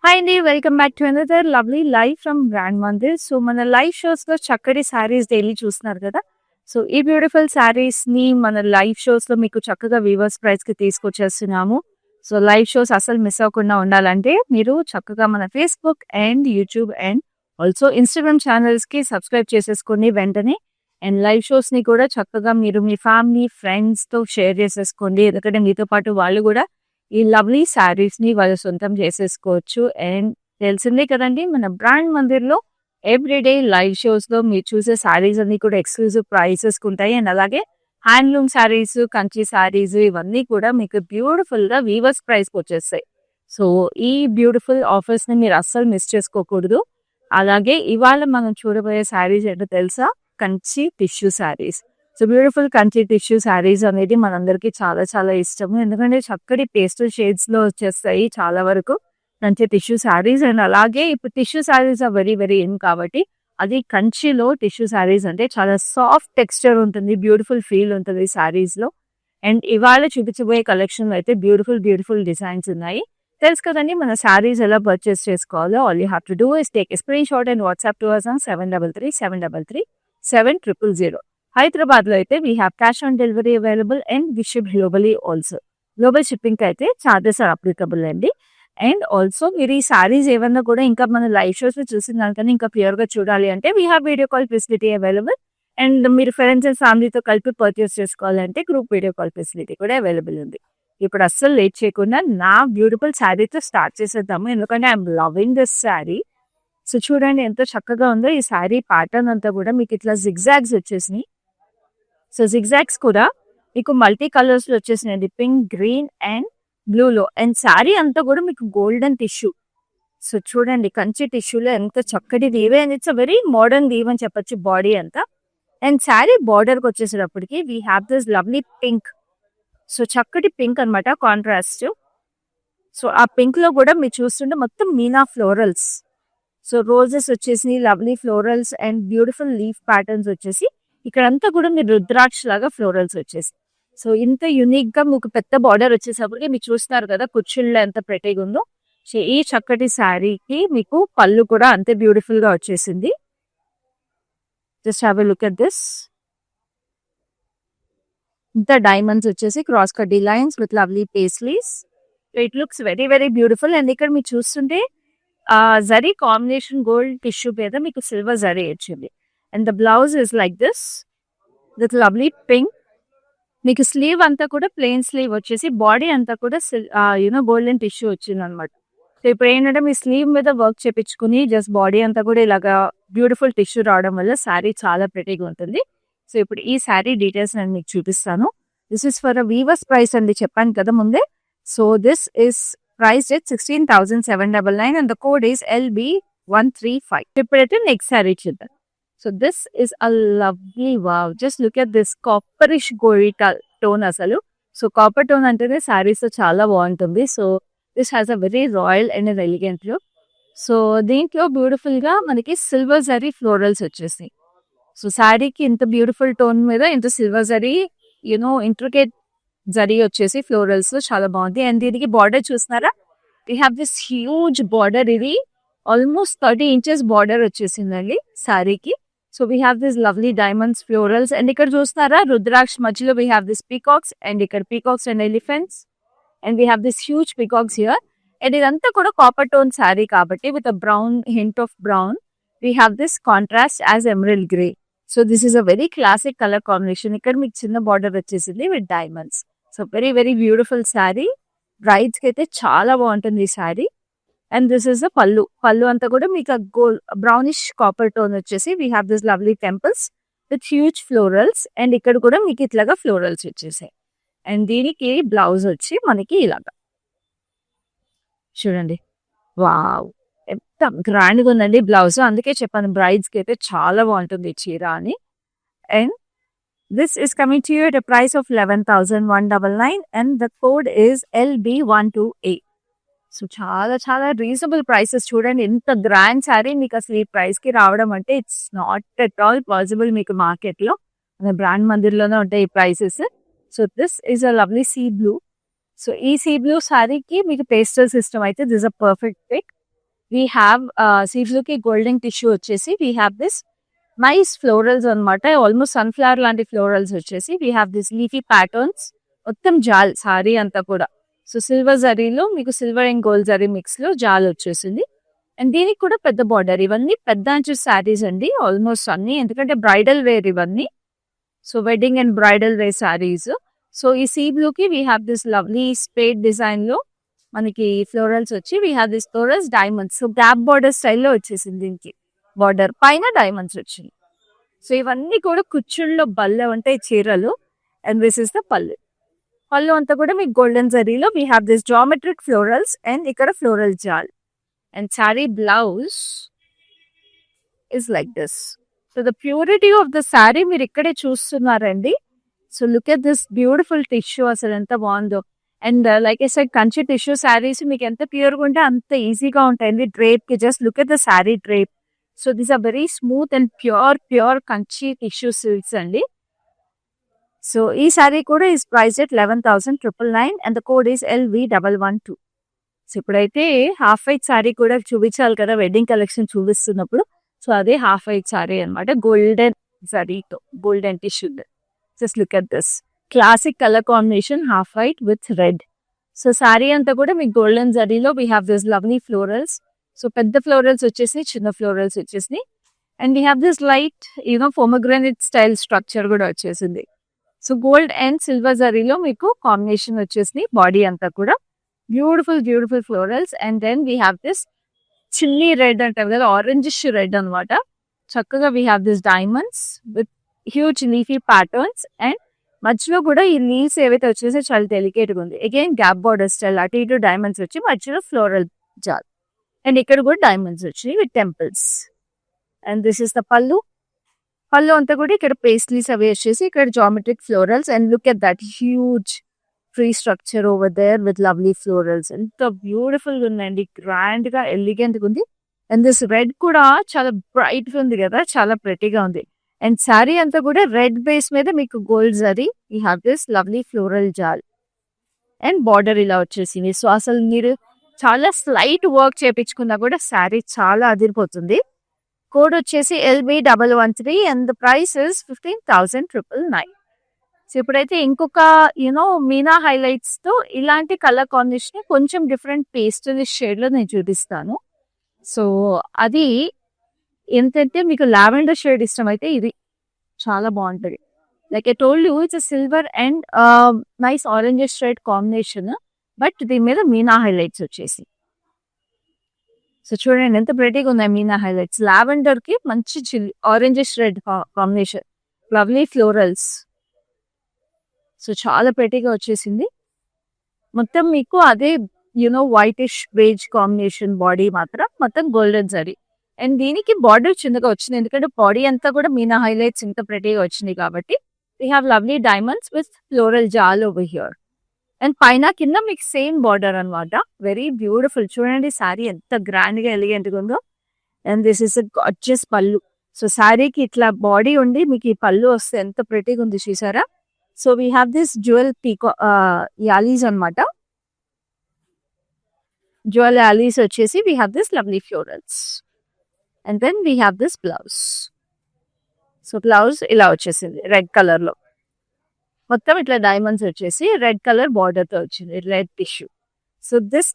Hi అండి. Welcome back to another lovely live from brand Mandir. So, మన live షోస్‌లో చక్కటి saris daily చూస్తున్నారు కదా! సో, ఈ బ్యూటిఫుల్ శారీస్‌ని మన లైవ్ షోస్‌లో మీకు చక్కగా వీవర్స్ ప్రైస్‌కి తీసుకొచ్చేస్తున్నాము. సో, లైవ్ షోస్ అస్సలు మిస్ అవ్వకుండా ఉండాలంటే మీరు చక్కగా మన Facebook and YouTube and also Instagram ఛానల్స్‌కి సబ్స్క్రైబ్ చేసేసుకోండి వెంటనే. అండ్ లైవ్ షోస్‌ని కూడా చక్కగా మీరు మీ ఫ్యామిలీ, ఫ్రెండ్స్‌తో షేర్ చేసేసుకోండి. ఎందుకంటే మీతో పాటు వాళ్ళు కూడా ఈ లవ్లీ శారీస్‌ని వాళ్ళు సొంతం చేసేసుకోవచ్చు. అండ్ తెలిసిందే కదండీ! మన బ్రాండ్ మందిర్‌లో ఎవ్రీడే లైవ్ షోస్‌లో మీరు చూసే శారీస్ అన్నీ కూడా ఎక్స్‌క్లూజివ్ ప్రైసెస్‌కుంటాయి. అండ్ అలాగే హ్యాండ్లూమ్ శారీస్, కంచి శారీస్ ఇవన్నీ కూడా మీకు బ్యూటిఫుల్‌గా వీవర్స్ ప్రైస్‌కొచ్చేస్తాయి. సో, ఈ బ్యూటిఫుల్ ఆఫర్స్‌ని మీరు అస్సలు మిస్ చేసుకోకూడదు. అలాగే ఇవాళ మనం చూడబోయే శారీస్ ఏంటో తెలుసా? Kanchi tissue saris. So, beautiful Kanchi tissue saris అనేది మనందరికీ చాలా చాలా ఇష్టము. ఎందుకంటే చక్కటి పేస్టల్ షేడ్స్‌లో వచ్చేస్తాయి చాలా వరకు కంచి టిష్యూ శారీస్. అండ్ అలాగే ఇప్పుడు tissue sarees are very very in కాబట్టి అది కంచిలో టిష్యూ శారీస్ అంటే చాలా సాఫ్ట్ టెక్స్చర్ ఉంటుంది. బ్యూటిఫుల్ ఫీల్ ఉంటుంది శారీస్‌లో. అండ్ ఇవాళ చూపించబోయే కలెక్షన్‌లో అయితే బ్యూటిఫుల్ బ్యూటిఫుల్ డిజైన్స్ ఉన్నాయి. తెలుసు కదండీ మన శారీస్ ఎలా పర్చేస్ చేసుకోవాలో. All you have to do is take a screenshot and WhatsApp to us on 7337337000. హైదరాబాద్‌లో అయితే we have cash on delivery available and we ship globally also. Global షిప్పింగ్‌కి అయితే చార్జెస్ ఆర్ అప్లికబుల్ అండి. And also మీరు ఈ శారీస్ ఏవన్నా కూడా ఇంకా మన లైవ్ షోస్‌లో చూసిన దానికన్నా ఇంకా క్లియర్‌గా చూడాలి అంటే we have video call facility available. And మీరు ఫ్రెండ్స్ అండ్ ఫ్యామిలీతో కలిపి పర్చేస్ చేసుకోవాలంటే గ్రూప్ వీడియో కాల్ ఫెసిలిటీ కూడా అవైలబుల్ ఉంది. ఇప్పుడు అస్సలు లేట్ చేయకుండా నా బ్యూటిఫుల్ శారీతో స్టార్ట్ చేసేద్దాము. ఎందుకంటే I am loving this sari. So, చూడండి ఎంత చక్కగా ఉందో ఈ శారీ ప్యాటర్న్ అంతా కూడా మీకు ఇట్లా జిగ్‌జాగ్స్ వచ్చేసినాయి. సో, జిగ్‌జాగ్స్ కూడా మీకు మల్టీ కలర్స్‌లో వచ్చేసినాయండి. పింక్, గ్రీన్ అండ్ బ్లూలో. అండ్ శారీ అంతా కూడా మీకు గోల్డెన్ టిష్యూ. సో, చూడండి కంచి టిష్యూలో ఎంత చక్కటి weave and it's a very modern weave అని చెప్పొచ్చు బాడీ అంతా. అండ్ శారీ బార్డర్‌కి వచ్చేసేటప్పటికి we have this lovely pink. So, చక్కటి పింక్ అన్నమాట కాంట్రాస్ట్. సో, ఆ పింక్‌లో కూడా మీరు చూస్తుంటే మొత్తం మీనా ఫ్లోరల్స్. సో, రోజెస్ వచ్చేసినాయి, lovely florals and beautiful leaf patterns వచ్చేసి ఇక్కడంతా కూడా మీరు రుద్రాక్ష లాగా ఫ్లోరల్స్ వచ్చేసి. సో, ఇంత యూనిక్‌గా మీకు పెద్ద బార్డర్ వచ్చేసప్పటికి మీరు చూస్తున్నారు కదా కుచ్చిళ్ళలో ఎంత ప్రెటీగా ఉందో. సో, ఈ చక్కటి శారీకి మీకు పళ్ళు కూడా అంతే బ్యూటిఫుల్‌గా వచ్చేసింది. Just have a look at this. ఇంత డైమండ్స్ వచ్చేసి క్రాస్ కడ్డీ lines with lovely paisleys. It looks very very beautiful. And ఇక్కడ మీరు చూస్తుంటే జరీ కాంబినేషన్ గోల్డ్ టిష్యూ మీద మీకు సిల్వర్ జరీ వచ్చింది. And the blouse is like this with lovely pink. మీకు స్లీవ్ అంతా కూడా ప్లెయిన్ స్లీవ్ వచ్చేసి బాడీ అంతా కూడా గోల్డెన్ టిష్యూ వచ్చింది అనమాట. సో, ఇప్పుడు ఏంటంటే మీ స్లీవ్ మీద వర్క్ చేపించుకుని జస్ట్ బాడీ అంతా కూడా ఇలాగా బ్యూటిఫుల్ టిష్యూ రావడం వల్ల శారీ చాలా ప్రెటీగా ఉంటుంది. సో, ఇప్పుడు ఈ శారీ డీటెయిల్స్ నేను మీకు చూపిస్తాను. This is for a weavers price అండి చెప్పాను కదా ముందే. So, this is priced at 16,799 and the code is LB135. ఇప్పుడైతే నెక్స్ట్ శారీ చూద్దాం. So, this is a lovely wow. Just look at this copperish gold tone అసలు. సో, కాపర్ టోన్ అంటేనే శారీస్‌తో చాలా బాగుంటుంది. So, this has a very royal and an elegant look. So, దీంట్లో బ్యూటిఫుల్‌గా మనకి సిల్వర్ జరీ ఫ్లోరల్స్ వచ్చేసాయి. సో, శారీకి ఇంత బ్యూటిఫుల్ టోన్ మీద ఇంత సిల్వర్ జరీ ఇంట్రికేట్ జరీ వచ్చేసి ఫ్లోరల్స్ చాలా బాగుంది. అండ్ దీనికి బార్డర్ చూస్తున్నారా? We have this huge border. ఇది ఆల్మోస్ట్ 30 ఇంచెస్ బార్డర్ వచ్చేసిందండి శారీకి. So, we have this lovely diamonds florals. And ఇక్కడ చూస్తున్నారా రుద్రాక్ష మధ్యలో we have this peacocks and ఇక్కడ peacocks and elephants. And we have this huge peacocks here. And ఇదంతా కూడా copper tone sari కాబట్టి with a brown hint of brown we have this contrast as emerald grey. So, this is a very classic colour combination. ఇక్కడ మీకు చిన్న border వచ్చేసింది with diamonds. So, very very beautiful sari. బ్రైడ్స్‌కి అయితే చాలా బాగుంటుంది ఈ sari. And this is the pallu. Pallu అంతా కూడా మీకు బ్రౌనిష్ కాపర్ టోన్ వచ్చేసి we have this lovely temples with huge florals. And ఇక్కడ కూడా మీకు ఇట్లాగా ఫ్లోరల్స్ వచ్చేసాయి. అండ్ దీనికి బ్లౌజ్ వచ్చి మనకి ఇలాగా చూడండి. వావ్! ఎంత గ్రాండ్‌గా ఉందండి బ్లౌజ్. అందుకే చెప్పాను బ్రైడ్స్‌కి అయితే చాలా బాగుంటుంది ఈ చీర అని. And this is coming to you at a price of 11,199 and the code is LB128. So, చాలా చాలా రీజనబుల్ ప్రైసెస్. చూడండి ఎంత గ్రాండ్ శారీ మీకు అసలు ఈ ప్రైస్‌కి రావడం అంటే it's not at all possible మీకు మార్కెట్‌లో. మన బ్రాండ్ మందిర్‌లోనే ఉంటాయి ఈ prices. So, this is a lovely sea blue. So, ఈ సీ బ్లూ శారీకి మీకు పేస్టల్ సిస్టమ్ అయితే this a perfect pick. We have సీడ్స్లోకి గోల్డెన్ టిష్యూ వచ్చేసి we have this nice florals అనమాట. ఆల్మోస్ట్ సన్ఫ్లవర్ లాంటి ఫ్లోరల్స్ వచ్చేసి we have this leafy patterns. మొత్తం జాల్ సారీ అంతా కూడా. సో సిల్వర్ జరీలో మీకు silver and gold zari mix లో జాల్ వచ్చేసింది. అండ్ దీనికి కూడా పెద్ద బార్డర్. ఇవన్నీ పెద్ద అంచు శారీస్ అండి ఆల్మోస్ట్ అన్ని, ఎందుకంటే బ్రైడల్ వేర్ ఇవన్నీ. So wedding and bridal wear sarees. So ఈ సీ బ్లూ కి we have this lovely spade design లో మనకి ఫ్లోరల్స్ వచ్చి we have this florals diamonds. So gap border స్టైల్లో వచ్చేసింది దీనికి. బార్డర్ పైన డైమండ్స్ వచ్చింది. సో ఇవన్నీ కూడా కుచ్చుల్లో బల్ల ఉంటాయి చీరలు. And this is the pallu. Pallu అంతా కూడా మీకు గోల్డెన్ జరీలో we have this geometric florals and ఇక్కడ floral jaal. And sari blouse is like this. So the purity of the sari మీరు ఇక్కడే చూస్తున్నారండి. So look at this beautiful tissue, అసలు ఎంత బాగుందో. And like I said Kanchi tissue saris మీకు ఎంత ప్యూర్గా ఉంటే అంత ఈజీగా ఉంటాయండి డ్రేప్ కి. Just look at the sari drape. So these are very smooth and pure Kanchi tissue silks అండి. సో ఈ శారీ కూడా is price at 11,999 and the code is LV112. So ఇప్పుడైతే హాఫ్ వైట్ శారీ కూడా చూపించాలి కదా వెడ్డింగ్ కలెక్షన్ చూపిస్తున్నప్పుడు. సో అదే హాఫ్ వైట్ శారీ అనమాట, గోల్డెన్ జరీతో, golden tissue. Just look at this classic colour combination, half white with red. So sari అంతా కూడా మీకు గోల్డెన్ జరీలో we have this lovely florals. So పెద్ద ఫ్లోరల్స్ వచ్చేసి, చిన్న ఫ్లోరల్స్ వచ్చేసి. And we have this light pomegranate style structure కూడా వచ్చేసింది. సో గోల్డ్ అండ్ సిల్వర్ జరీలో మీకు కాంబినేషన్ వచ్చేసి బాడీ అంతా కూడా beautiful beautiful florals. And then we have this chilli red అంటారు కదా, ఆరెంజిష్ రెడ్ అనమాట. చక్కగా we have this diamonds with huge leafy patterns. And మధ్యలో కూడా ఈ లీవ్స్ ఏవైతే వచ్చేసి చాలా డెలికేట్గా ఉంది. అగైన్ గ్యాప్ బార్డర్ స్టైల్, అటు ఇటు డైమండ్స్ వచ్చి మధ్యలో ఫ్లోరల్ జాల్. అండ్ ఇక్కడ కూడా డైమండ్స్ వచ్చి with temples. And this is the pallu. Pallu అంతా కూడా ఇక్కడ పేస్ట్లీస్ అవి వచ్చేసి ఇక్కడ geometric florals. And look at that huge tree structure over there with lovely florals. ఎంత బ్యూటిఫుల్ గా ఉందండి, గ్రాండ్ గా ఎలిగెంట్ గా ఉంది. అండ్ దిస్ రెడ్ కూడా చాలా బ్రైట్ గా ఉంది కదా, చాలా ప్రెటీగా ఉంది. అండ్ శారీ అంతా కూడా రెడ్ బేస్ మీద మీకు gold zari. You have this lovely floral jaal and border ఇలా వచ్చేసింది. సో అసలు మీరు చాలా స్లైట్ వర్క్ చేపించుకున్నా కూడా శారీ చాలా అదిరిపోతుంది. కోడ్ వచ్చేసి LB113 and the price is 15,999. So ఇప్పుడైతే ఇంకొక మీనా హైలైట్స్ తో ఇలాంటి కలర్ కాంబినేషన్ కొంచెం డిఫరెంట్ పేస్టల్ షేడ్ లో నేను చూపిస్తాను. సో అది ఏంటంటే మీకు లావెండర్ షేడ్ ఇష్టం అయితే ఇది చాలా బాగుంటది. Like I told you it's silver and nice orange shade combination, but దీని మీద మీనా హైలైట్స్ వచ్చేసి. సో చూడండి ఎంత ప్రెటీగా ఉన్నాయి మీనా హైలైట్స్. లావెండర్ కి మంచి chilli orange red combination, lovely florals. So చాలా ప్రెటీగా వచ్చేసింది. మొత్తం మీకు అదే వైటిష్ బేజ్ కాంబినేషన్, బాడీ మాత్రం మొత్తం గోల్డెన్ జరీ. అండ్ దీనికి బార్డర్ చిన్నగా వచ్చింది ఎందుకంటే బాడీ అంతా కూడా మీనా హైలైట్స్ ఇంత ప్రెటీగా వచ్చినాయి కాబట్టి. We have lovely diamonds with floral jaal over here. And పైన కింద మీకు సేమ్ బార్డర్ అనమాట, వెరీ బ్యూటిఫుల్. చూడండి శారీ ఎంత గ్రాండ్ గా ఎలిగెంట్ గా ఉందో. And this is gorgeous pallu. So శారీకి ఇట్లా బాడీ ఉండి మీకు ఈ పళ్ళు వస్తే ఎంత ప్రెటీగా ఉంది చూసారా. So we have this jewel yalis అనమాట. జ్యువెల్ యాలీస్ వచ్చేసి we have this lovely florals. And then we have this blouse. So blouse ఇలా వచ్చేసింది రెడ్ కలర్ లో, మొత్తం ఇట్లా డైమండ్స్ వచ్చేసి రెడ్ కలర్ బార్డర్ తో వచ్చింది, red tissue. So this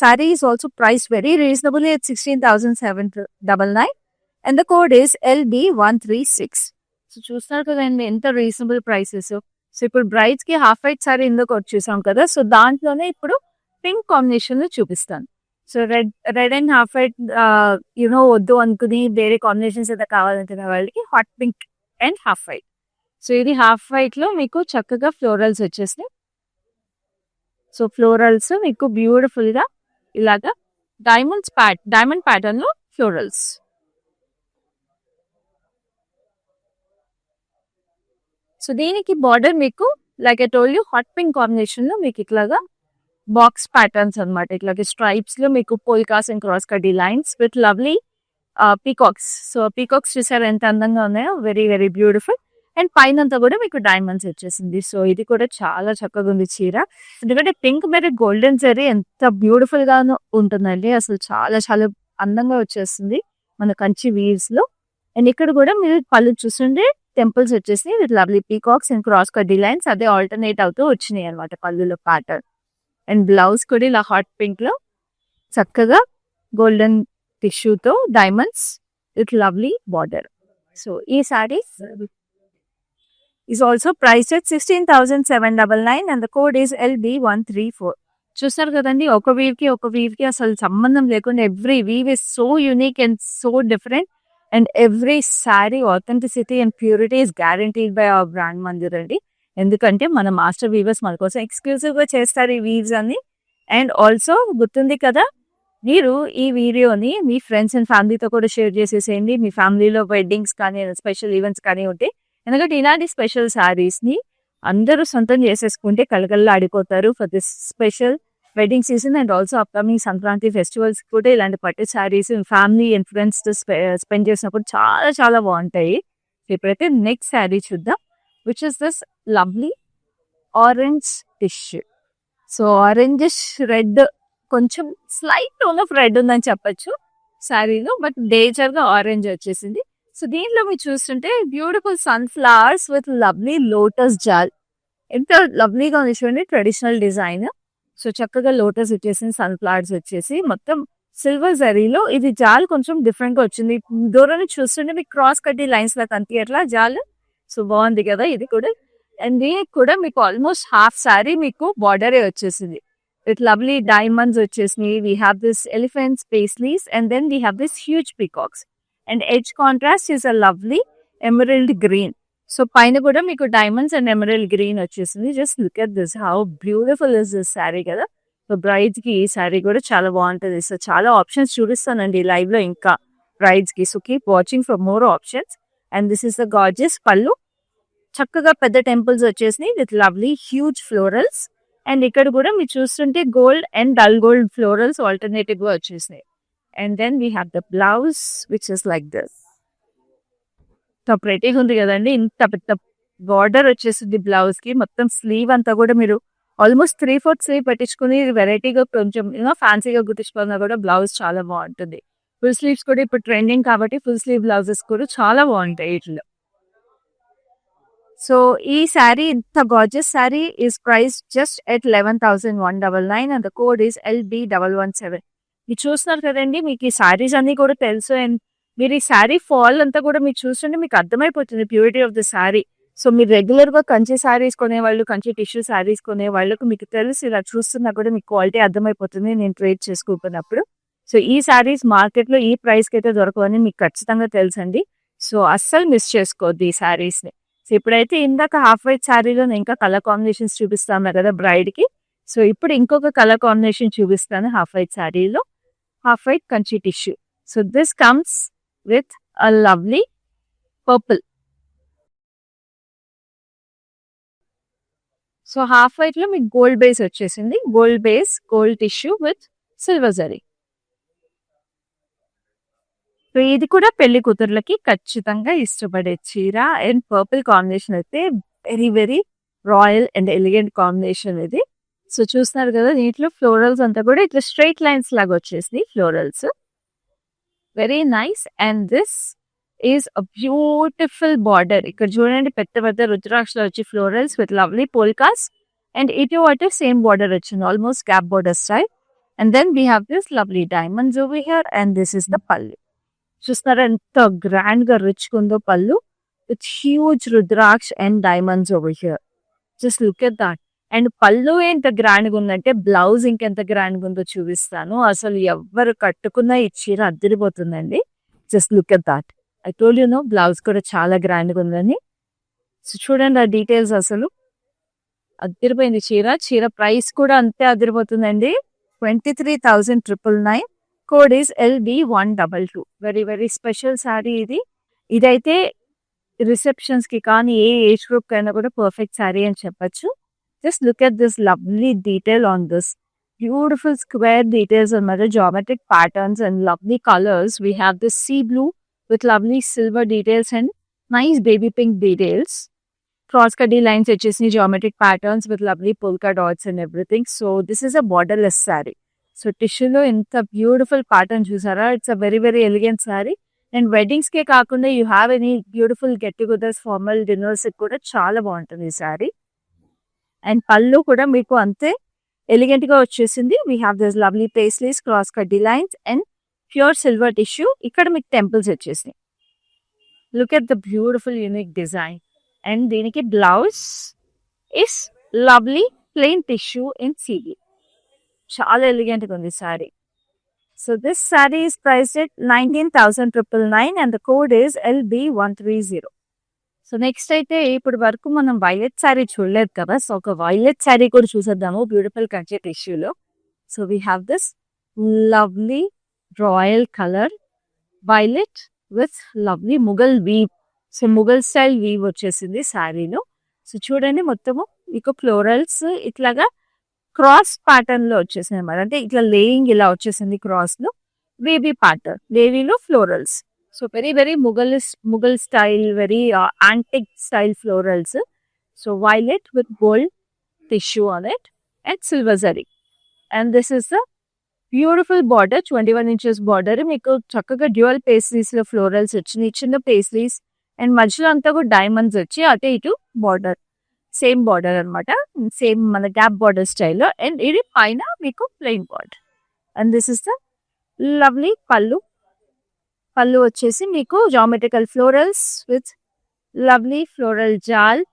sorry is also price very reasonable at 16,799 and the code is LB136. So చూస్తున్నారు కదండి ఎంత రీజనబుల్ ప్రైసెస్. సో ఇప్పుడు బ్రైడ్స్ కి హాఫ్ వైట్ సారీ ఇందుకు వచ్చేసాం కదా, సో దాంట్లోనే ఇప్పుడు పింక్ కాంబినేషన్ లో చూపిస్తాను. So red and half white వద్దు అనుకుని వేరే కాంబినేషన్స్ ఏదో కావాలనుకునే వాళ్ళకి hot pink and half white. So ఇది హాఫ్ వైట్ లో మీకు చక్కగా ఫ్లోరల్స్ వచ్చేసినాయి. సో ఫ్లోరల్స్ మీకు బ్యూటిఫుల్ గా ఇలాగా డైమండ్ ప్యాటర్న్ లో ఫ్లోరల్స్. సో దీనికి బార్డర్ మీకు like I told you hot pink combination లో మీకు ఇట్లాగా బాక్స్ ప్యాటర్న్స్ అనమాట. ఇట్లాగే స్ట్రైప్స్ లో మీకు పోల్కాస్ అండ్ క్రాస్ కడ్డీ lines with lovely peacocks. So peacocks చూసారు ఎంత అందంగా ఉన్నాయో, వెరీ వెరీ బ్యూటిఫుల్. అండ్ పైన అంతా కూడా మీకు డైమండ్స్ వచ్చేసింది. సో ఇది కూడా చాలా చక్కగా ఉంది చీర, ఎందుకంటే పింక్ మీద గోల్డెన్ జరీ ఎంత బ్యూటిఫుల్ గాను ఉంటుందండి. అసలు చాలా చాలా అందంగా వచ్చేస్తుంది మన కంచి వీవ్స్ లో. అండ్ ఇక్కడ కూడా మీరు పళ్ళు చూస్తుంటే టెంపుల్స్ వచ్చేసి with lovely peacocks and cross cut designs అదే ఆల్టర్నేట్ అవుతూ వచ్చినాయి అనమాట పళ్ళులో ప్యాటర్న్. అండ్ బ్లౌజ్ కూడా ఇలా హాట్ పింక్ లో చక్కగా గోల్డెన్ టిష్యూతో diamonds with lovely border. So ఈ saris is also priced at 16,799 and the code is LB134. చూస్తారు కదండి, ఒక వీవ్ కి అసలు సంబంధం లేకుండా every weave is so unique and so different and every saree authenticity and purity is guaranteed by our brand Mandir అండి. ఎందుకంటే మన మాస్టర్ వీవర్స్ మన కోసం ఎక్స్క్లూజివ్ గా చేస్తారు ఈ వీవ్స్ అని. అండ్ ఆల్సో గుర్తుంది కదా, మీరు ఈ వీడియోని మీ ఫ్రెండ్స్ అండ్ ఫ్యామిలీతో కూడా షేర్ చేసేసేయండి. మీ ఫ్యామిలీలో వెడ్డింగ్స్ కానీ స్పెషల్ ఈవెంట్స్ కానీ ఉంటే, ఎందుకంటే ఇలాంటి స్పెషల్ సారీస్ ని అందరూ సొంతం చేసేసుకుంటే కలకల్లా ఆడిపోతారు for this special wedding season and also upcoming Sankranti festivals కూడా ఇలాంటి పట్టు సారీస్ ఫ్యామిలీ అండ్ ఫ్రెండ్స్ తో స్పెండ్ చేసినప్పుడు చాలా చాలా బాగుంటాయి. ఇప్పుడైతే నెక్స్ట్ శారీ చూద్దాం, which is this lovely orange tissue. So orangish red, కొంచెం స్లైట్ టోన్ ఆఫ్ రెడ్ ఉందని చెప్పొచ్చు శారీలో, బట్ డేంజర్ గా ఆరెంజ్ వచ్చేసింది. సో దీంట్లో మీరు చూస్తుంటే beautiful sunflowers with lovely lotus jaal. ఎంత లవ్లీగా ఉంది చూడండి, ట్రెడిషనల్ డిజైన్. సో చక్కగా లోటస్ వచ్చేసింది, సన్ఫ్లవర్స్ వచ్చేసి మొత్తం సిల్వర్ జరీలో. ఇది జాల్ కొంచెం డిఫరెంట్ గా వచ్చింది, దూరం చూస్తుంటే మీకు క్రాస్ కట్టి లైన్స్ లా కనిపించట్లా జాల్. సో బాగుంది కదా ఇది కూడా. అండ్ దీనికి కూడా మీకు ఆల్మోస్ట్ హాఫ్ సారీ మీకు బార్డరే వచ్చేసింది విత్ లవ్లీ డైమండ్స్ వచ్చేసినాయి. We have this elephants paisleys and then we have this huge peacocks and edge contrast is a lovely emerald green. So పైన కూడా మీకు డైమండ్స్ అండ్ ఎమరల్డ్ గ్రీన్ వచ్చేసింది. Just look at this, how beautiful is this sari కదా. సో brides కి ఈ శారీ కూడా చాలా బాగుంటుంది. సో చాలా ఆప్షన్స్ చూపిస్తానండి లైవ్ లో ఇంకా బ్రైడ్స్ కి. So keep watching for more options. And this is the gorgeous pallu, చక్కగా పెద్ద టెంపుల్స్ వచ్చేసినాయి with lovely huge florals. And ఇక్కడ కూడా మీరు చూస్తుంటే gold and dull gold florals alternative గా వచ్చేసినాయి. And then we have the blouse which is like this. ప్రెటీగా ఉంది కదండి, ఇంత పెద్ద బార్డర్ వచ్చేసింది బ్లౌజ్ కి. మొత్తం స్లీవ్ అంతా కూడా మీరు ఆల్మోస్ట్ 3/4 స్లీవ్ పెట్టించుకుని వెరైటీగా కొంచెం ఫ్యాన్సీగా గుర్తించుకున్నా కూడా బ్లౌజ్ చాలా బాగుంటుంది. ఫుల్ స్లీవ్స్ కూడా ఇప్పుడు ట్రెండింగ్ కాబట్టి ఫుల్ స్లీవ్ బ్లౌజెస్ కూడా చాలా బాగుంటాయి వీటిలో. సో ఈ శారీ, ఇంత gorgeous sari is price just at 11,199 and the code is LB117. మీరు చూస్తున్నారు కదండి, మీకు ఈ శారీస్ అన్ని కూడా తెలుసు. అండ్ మీరు ఈ శారీ ఫాల్ అంతా కూడా మీరు చూస్తుంటే మీకు అర్థమైపోతుంది purity of the sari. So మీరు రెగ్యులర్ గా కంచి శారీస్ కొనేవాళ్ళు, కంచి టిష్యూ శారీస్ కొనే వాళ్ళకు మీకు తెలుసు, ఇలా చూస్తున్నా కూడా మీకు క్వాలిటీ అర్థమైపోతుంది నేను ట్రేడ్ చేసుకుంటున్నప్పుడు. సో ఈ శారీస్ మార్కెట్ లో ఈ ప్రైస్ కి అయితే దొరకవని మీకు ఖచ్చితంగా తెలుసండి. సో అస్సలు మిస్ చేసుకోవద్దు ఈ శారీస్ ని. సో ఇప్పుడైతే ఇందాక హాఫ్ వైట్ శారీలో ఇంకా కలర్ కాంబినేషన్స్ చూపిస్తాను కదా బ్రైడ్ కి. సో ఇప్పుడు ఇంకొక కలర్ కాంబినేషన్ చూపిస్తాను హాఫ్ వైట్ శారీలో, half white Kanchi tissue. So this comes with a lovely purple. So half white లో మీకు గోల్డ్ బేస్ వచ్చేసింది, gold base gold tissue with silver zari. So ఇది కూడా పెళ్లి కూతుర్లకి ఖచ్చితంగా ఇష్టపడే చీర. అండ్ పర్పుల్ కాంబినేషన్ అయితే very very royal and elegant combination ఇది. సో చూస్తున్నారు కదా, దీంట్లో ఫ్లోరల్స్ అంతా కూడా ఇట్లా స్ట్రైట్ లైన్స్ లాగా వచ్చేసింది florals. Very nice. And this is a beautiful border. ఇక్కడ చూడండి పెద్ద పెద్ద రుద్రాక్షలు వచ్చి florals with lovely polkas. And ఇటు అటు సేమ్ బార్డర్ వచ్చింది, almost gap border style. And then we have this lovely diamonds over here. And this is the pallu. చూస్తున్నారా ఎంత గ్రాండ్ గా రిచ్ ఉందో pallu with huge rudraksha and diamonds over here. Just look at that. And pallu ఎంత grand గా ఉందంటే blouse ఇంకెంత grand గా ఉందో చూపిస్తాను. అసలు ఎవరు కట్టుకున్నా ఈ చీర అద్దరిపోతుందండి. Just look at that. I told you no blouse కూడా చాలా గ్రాండ్ గా ఉందని. సో చూడండి ఆ డీటెయిల్స్, అసలు అద్దరిపోయింది చీర. చీర ప్రైస్ కూడా అంతే అద్దరిపోతుందండి, 23,999. Code is LB122. Very very special sari ఇది. ఇదైతే రిసెప్షన్స్ కి కానీ ఏ ఏజ్ గ్రూప్ కైనా కూడా పర్ఫెక్ట్ శారీ అని చెప్పచ్చు. Just look at this lovely detail on this. Beautiful square details and other geometric patterns and lovely colors. We have this sea blue with lovely silver details and nice baby pink details. Cross cutty lines, geometric patterns with lovely polka dots and everything. So this is a borderless saree. So టిష్యూలో ఎంత beautiful pattern చూసారా, it's a very very elegant sari. And వెడ్డింగ్స్కే కాకుండా you have any beautiful get togethers formal dinners కూడా చాలా బాగుంటుంది ఈ saree. And పళ్ళు కూడా మీకు అంతే ఎలిగెంట్ గా వచ్చేసింది. We have this lovely paisleys, cross cut designs and pure silver tissue. ఇక్కడ మీకు టెంపుల్స్ వచ్చేసినాయి. Look at the beautiful unique design. And దీనికి blouse is lovely plain tissue in CD. చాలా ఎలిగెంట్ గా ఉంది sari. So this sari is priced at 19,999 and the code is LB130. So next అయితే ఇప్పుడు వరకు మనం వైలెట్ శారీ చూడలేదు కదా, సో ఒక వైలెట్ శారీ కూడా చూసేద్దాము బ్యూటిఫుల్ కంచి టిష్యూలో. So we have this lovely royal colour violet with lovely Mughal weave. So Mughal style weave వచ్చేసింది శారీలో. సో చూడండి మొత్తము మీకు ఫ్లోరల్స్ ఇట్లాగా క్రాస్ ప్యాటర్న్ లో వచ్చేసింది అనమాట. అంటే ఇట్లా లేయింగ్ ఇలా వచ్చేసింది క్రాస్ లో, వేవీ ప్యాటర్న్, వేవీలో florals. So very very Mughal style, very antique style florals. So violet with gold tissue on it and silver zari. And this is the beautiful border, 21 inches border. మీకు చక్కగా డ్యూయల్ పేస్లీస్ లో florals వచ్చినాయి, చిన్న paisleys. And మధ్యలో అంతా కూడా diamonds వచ్చి అటు ఇటు బార్డర్, సేమ్ బార్డర్ అనమాట, సేమ్ మన గ్యాప్ బార్డర్ స్టైల్లో. అండ్ ఇది పైన మీకు plain border. And this is the lovely pallu. Pallu వచ్చేసి మీకు geometrical florals with lovely floral jaal.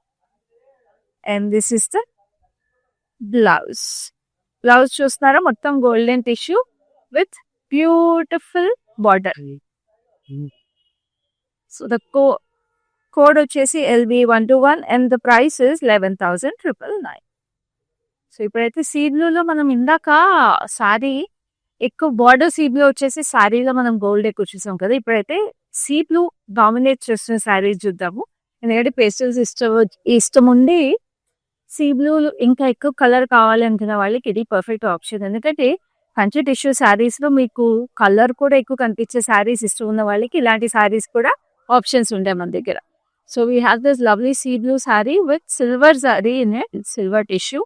And this is the blouse. Blouse చూస్తున్నారా, మొత్తం golden tissue with beautiful border. So the code వచ్చేసి LB121 and the price is 11,999. So ఇప్పుడైతే sea బ్లూలో మనం ఇందాక sorry ఎక్కువ బార్డర్ సీ బ్లూ వచ్చేసి శారీలో మనం గోల్డ్ ఎక్కువ చూసాం కదా, ఇప్పుడైతే సీ బ్లూ డామినేట్ చేస్తున్న శారీస్ చూద్దాము. ఎందుకంటే పేస్టల్స్ ఇష్టం ఉండి సీ బ్లూ ఇంకా ఎక్కువ కలర్ కావాలి అనుకున్న వాళ్ళకి ఇది పర్ఫెక్ట్ ఆప్షన్. ఎందుకంటే కంచి టిష్యూ శారీస్ లో మీకు కలర్ కూడా ఎక్కువ కనిపించే శారీస్ ఇష్టం ఉన్న వాళ్ళకి ఇలాంటి శారీస్ కూడా ఆప్షన్స్ ఉంటాయి మన దగ్గర. So we have this lovely sea blue sari with silver sari in it, silver tissue.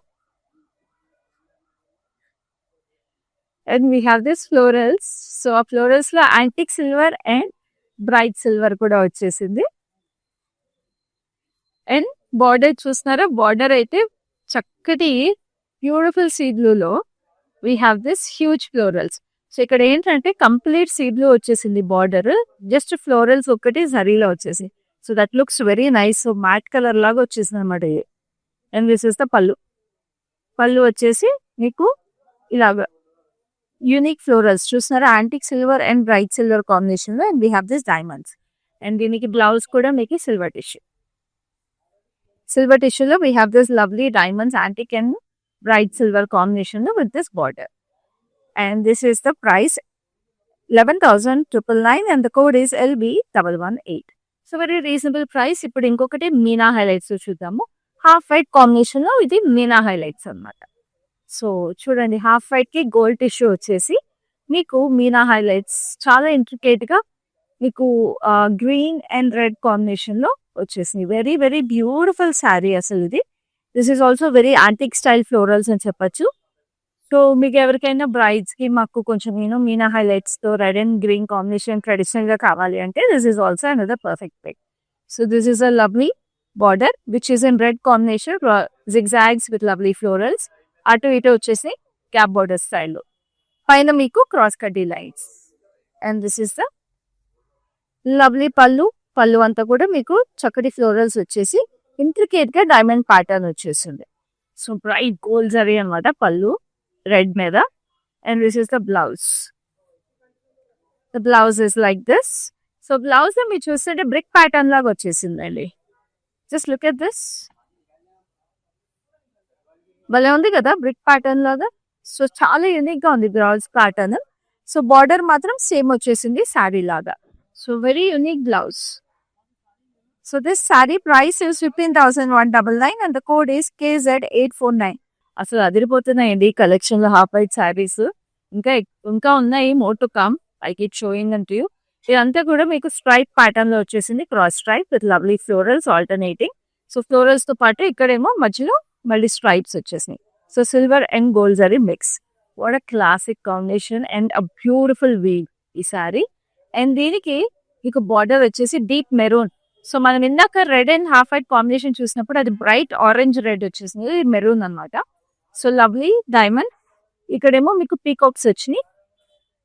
And we have this florals. So ఆ ఫ్లోరల్స్ లో antique silver and bright silver కూడా వచ్చేసింది. అండ్ బార్డర్ చూస్తున్నారా, బార్డర్ అయితే చక్కటి బ్యూటిఫుల్ సీ బ్లూలో we have this huge florals. So ఇక్కడ ఏంటంటే కంప్లీట్ సీ బ్లూ వచ్చేసింది బార్డర్, జస్ట్ ఫ్లోరల్స్ ఒక్కటి జరీలో వచ్చేసి. So that looks very nice. So matte colour లాగా వచ్చేసింది అనమాట ఇది. And this is the pallu. Pallu వచ్చేసి మీకు ఇలాగా యూనిక్ ఫ్లోరల్స్ చూస్తున్నారా, antique silver and bright silver combination లో. And we have this diamonds. And దీనికి బ్లౌజ్ కూడా మీకు సిల్వర్ టిష్యూ. సిల్వర్ టిష్యూలో we have this lovely diamonds, antique and bright silver combination లో with this border. And this is the price 11,999 and the code is LB118. So very reasonable price. ఇప్పుడు ఇంకొకటి meena highlights చూద్దాము. Half white combination లో ఇది meena highlights అనమాట. So చూడండి, half white కి gold tissue వచ్చేసి మీకు మీనా హైలైట్స్ చాలా ఇంట్రికేట్ గా మీకు గ్రీన్ అండ్ రెడ్ కాంబినేషన్ లో వచ్చేసింది. వెరీ వెరీ బ్యూటిఫుల్ శారీ అసలు ఇది. This is also very antique style florals అని చెప్పచ్చు. సో మీకు ఎవరికైనా బ్రైడ్స్ కి మాకు కొంచెం మీనా హైలైట్స్ తో red and green combination traditional గా కావాలి అంటే this is also another perfect pick. So this is a lovely border which is in red combination, zigzags with lovely florals. అటు ఇటు వచ్చేసి గ్యాప్ బార్డర్ స్టైల్లో, పైన మీకు క్రాస్ కడ్డీ lines. And this is the lovely pallu. Pallu అంతా కూడా మీకు చక్కటి ఫ్లోరల్స్ వచ్చేసి ఇంట్రికేట్ గా డైమండ్ ప్యాటర్న్ వచ్చేసింది. సో బ్రైట్ గోల్డ్ జరీ అనమాట పళ్ళు రెడ్ మీద. And this is the blouse. The blouse is like this. So blouse మీరు చూస్తుంటే బ్రిక్ ప్యాటర్న్ లాగా వచ్చేసిందండి. Just look at this. భలే ఉంది కదా బ్రిక్ ప్యాటర్న్ లాగా. సో చాలా యూనిక్ గా ఉంది బ్లౌజ్ ప్యాటర్న్. సో బార్డర్ మాత్రం సేమ్ వచ్చేసింది శారీ లాగా. So very unique blouse. So this sari price is 15,199 and the code is KZ849. అసలు అదిరిపోతున్నాయండి ఈ కలెక్షన్ లో హాఫ్ వైట్ శారీస్. ఇంకా ఉన్నాయి, more to come. I keep showing and you. ఇదంతా కూడా మీకు స్ట్రైప్ ప్యాటర్న్ లో వచ్చేసింది, cross stripe with lovely florals alternating. So florals తో పాటు ఇక్కడేమో మధ్యలో మళ్ళీ స్ట్రైప్స్ వచ్చేసినాయి. So silver and gold zari mix. What a classic combination and a beautiful weave ఈ సారీ. అండ్ దీనికి మీకు బార్డర్ వచ్చేసి డీప్ మెరూన్. సో మనం ఇందాక red and half white combination చూసినప్పుడు అది బ్రైట్ ఆరెంజ్ రెడ్ వచ్చేసింది, మెరూన్ అన్నమాట. So lovely diamond. ఇక్కడేమో మీకు పీకాక్స్ వచ్చినాయి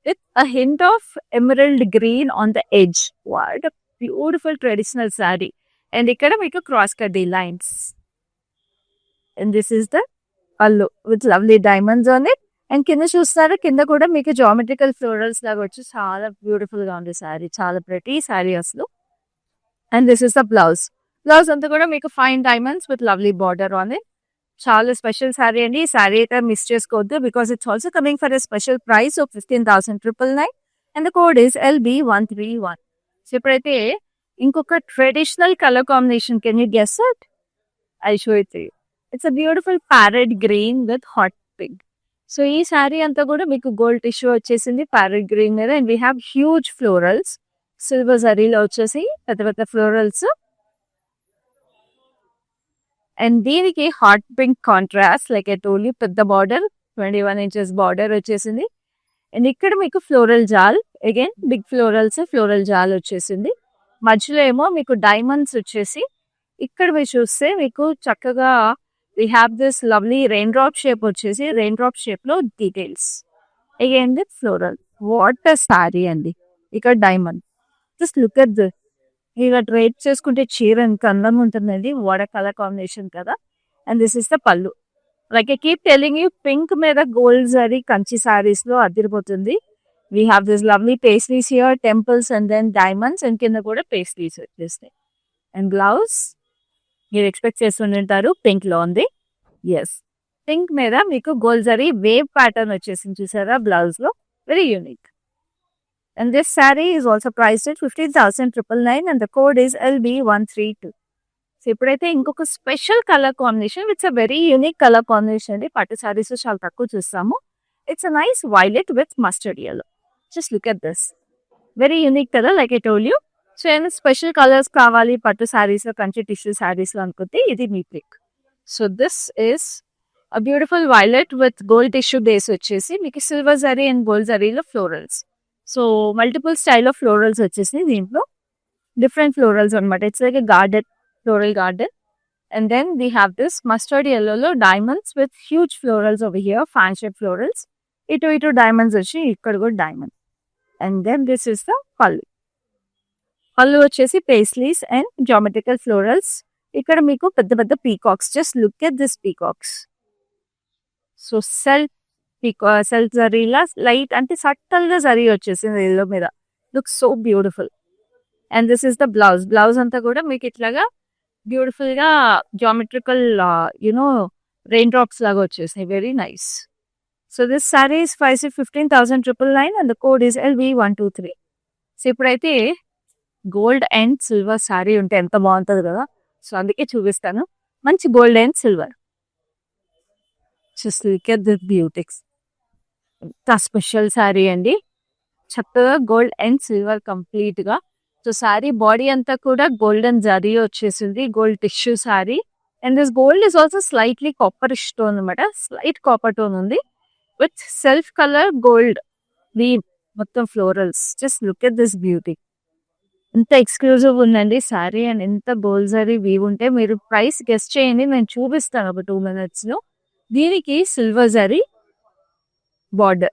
with a hint of emerald green on the edge. What a beautiful traditional saree. And ఇక్కడ మీకు cross cut lines. And this is the pallu with lovely diamonds on it. And కింద చూస్తారా, కింద కూడా మీకు జామెట్రికల్ ఫ్లోరల్స్ లాగా వచ్చి చాలా బ్యూటిఫుల్ గా ఉంది సారీ. చాలా ప్రతి సారీ అసలు. And this is the blouse. Blouse అంతా కూడా మీకు fine diamonds with lovely border on it. చాలా స్పెషల్ సారీ అండి. ఈ సారీ అయితే మిస్ చేసుకోవద్దు because it's also coming for a special price of 15,999 and the code is LB131. So ఇప్పుడైతే ఇంకొక traditional colour combination. Can you guess it? I show it. It's a beautiful parrot green with hot pink. So ఈ sorry అంతా కూడా మీకు gold tissue వచ్చేసింది parrot green మీద. And we have huge florals, silver జరీలో వచ్చేసి పెద్ద పెద్ద ఫ్లోరల్స్. అండ్ దీనికి hot pink contrast like I told you, పెద్ద బార్డర్ 21 inches బార్డర్ వచ్చేసింది. అండ్ ఇక్కడ మీకు ఫ్లోరల్ జాల్, అగైన్ బిగ్ ఫ్లోరల్స్, ఫ్లోరల్ జాల్ వచ్చేసింది. మధ్యలో ఏమో మీకు డైమండ్స్ వచ్చేసి ఇక్కడ మీరు చూస్తే మీకు చక్కగా we have this lovely rain drop shape వచ్చేసి, రెయిన్ డ్రాప్ షేప్ లో details again with floral. What a saree అండి. ఇక్కడ diamond, just look at this. ఇలా డ్రైప్ చేసుకుంటే చీర ఎంత అందంగా ఉంటుందండి. వాట్ అ కలర్ కాంబినేషన్ కదా. And this is the pallu. Like I keep telling you, pink మీద గోల్డ్ జరీ కంచి సారీస్ లో అదిరిపోతుంది. We have this lovely pastries here, temples and then diamonds. And కింద కూడా పేస్ట్రీస్ వచ్చేస్తాయి. అండ్ బ్లౌజ్ మీరు ఎక్స్పెక్ట్ చేస్తుంటారు పింక్ లో ఉంది. ఎస్, పింక్ మీద మీకు గోల్డ్ జరీ వేవ్ ప్యాటర్న్ వచ్చేసింది చూసారా బ్లౌజ్ లో. Very unique. And this saree is also priced at 15,999 and the code is LB132. So ఇప్పుడైతే ఇంకొక special colour combination, it's a very unique colour combination అండి. పట్టు సారీస్ చాలా తక్కువ చూస్తాము. It's a nice violet with mustard yellow. Just look at this. Very unique కదా, like I told you. So ఏమైనా special colours కావాలి పట్టు సారీస్ లో, కంచి టిష్యూ సారీస్ లో అనుకుంటే ఇది మీ pick. So this is a beautiful violet with gold tissue base వచ్చేసి మీకు సిల్వర్ జరీ అండ్ గోల్డ్ జరీలో florals. So multiple style of florals వచ్చేసి దీంట్లో డిఫరెంట్ ఫ్లోరల్స్ అనమాట. It's like a garden, floral garden. And then we have this mustard yellowలో diamonds with huge florals over here, fan shape florals. ఇటు diamonds వచ్చి ఇక్కడ కూడా diamond. And then this is the pallu. Pallu వచ్చేసి paisleys and geometrical florals. ఇక్కడ మీకు పెద్ద పెద్ద peacocks. Just look at this peacocks. So self జరీలా లైట్ అంటే సట్టల్ గా జరీ వచ్చేసింది ఎల్లో మీద. Look so beautiful. And this is the blouse. Blouse అంతా కూడా మీకు ఇట్లాగా బ్యూటిఫుల్ గా జామెట్రికల్ యునో రెయిన్ డ్రాప్స్ లాగా వచ్చేసాయి. Very nice. So this sari is 15,999 and the code is LB123. So ఇప్పుడైతే గోల్డ్ అండ్ సిల్వర్ సారీ ఉంటే ఎంత బాగుంటుంది కదా. సో అందుకే చూపిస్తాను మంచి gold and silver. Just look at the beauties. ఇంత స్పెషల్ శారీ అండి. చక్కగా గోల్డ్ అండ్ సిల్వర్ కంప్లీట్ గా. సో శారీ బాడీ అంతా కూడా గోల్డెన్ జరీ వచ్చేసింది, gold tissue sari. And this gold is also slightly copperish tone అనమాట. స్లైట్ కాపర్ టోన్ ఉంది with self colour gold weave, మొత్తం florals. Just look at this beauty. ఎంత exclusive ఉందండి sari. And ఎంత గోల్డ్ జరీ వీవ్ ఉంటే మీరు ప్రైస్ గెస్ట్ చేయండి, నేను చూపిస్తాను ఒక 2 minutes లో. దీనికి silver zari border,